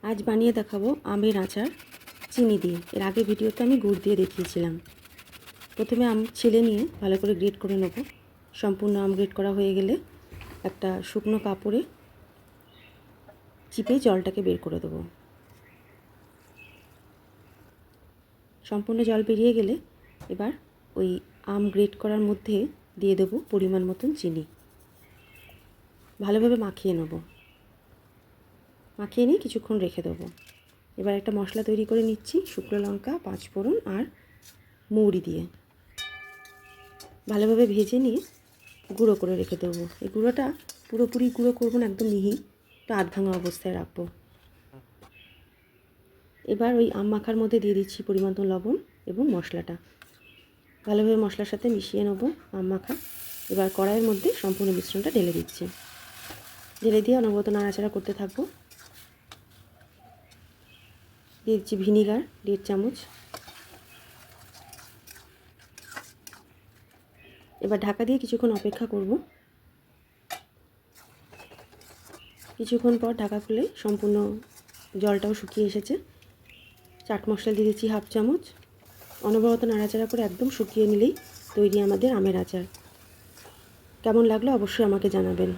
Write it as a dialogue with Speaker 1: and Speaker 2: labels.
Speaker 1: আজ বানিয়ে দেখাবো আমের আচার চিনি দিয়ে। এর আগে ভিডিওতে আমি গুড় দিয়ে দেখিয়েছিলাম। প্রথমে আম ছিলে নিয়ে ভালো করে গ্রেট করে নেব। সম্পূর্ণ আম গ্রেট করা হয়ে গেলে একটা শুকনো কাপড়ে চিপে জলটাকে বের করে দেবো। সম্পূর্ণ জল বেরিয়ে গেলে এবার ওই আম গ্রেট করার মধ্যে দিয়ে দেবো পরিমাণ মতন চিনি। ভালোভাবে মাখিয়ে নেব। মাখিয়ে নিয়ে কিছুক্ষণ রেখে দেবো। এবার একটা মশলা তৈরি করে নিচ্ছি, শুকনো লঙ্কা, পাঁচফোড়ন আর মৌরি দিয়ে ভালোভাবে ভেজে নিয়ে গুঁড়ো করে রেখে দেবো। এই গুঁড়োটা পুরোপুরি গুঁড়ো করবো না, একদম মিহি, একটু আধ ভাঙা অবস্থায় রাখবো। এবার ওই আম মাখার মধ্যে দিয়ে দিচ্ছি পরিমাণ মতো লবণ এবং মশলাটা। ভালোভাবে মশলার সাথে মিশিয়ে নেবো আম মাখা। এবার কড়াইয়ের মধ্যে সম্পূর্ণ মিশ্রণটা ঢেলে দিচ্ছি। ঢেলে দিয়ে অনবরত নাড়াচাড়া করতে থাকবো। দিয়ে দিচ্ছি ভিনিগার 1.5 চামচ। এবার ঢাকা দিয়ে কিছুক্ষণ অপেক্ষা করব। কিছুক্ষণ পর ঢাকা খুলে সম্পূর্ণ জলটাও শুকিয়ে এসেছে। চাট মশলা দিয়ে দিচ্ছি 1/2 চামচ। অনবরত নাড়াচাড়া করে একদম শুকিয়ে নিলেই তৈরি আমাদের আমের আচার। কেমন লাগলো অবশ্যই আমাকে জানাবেন।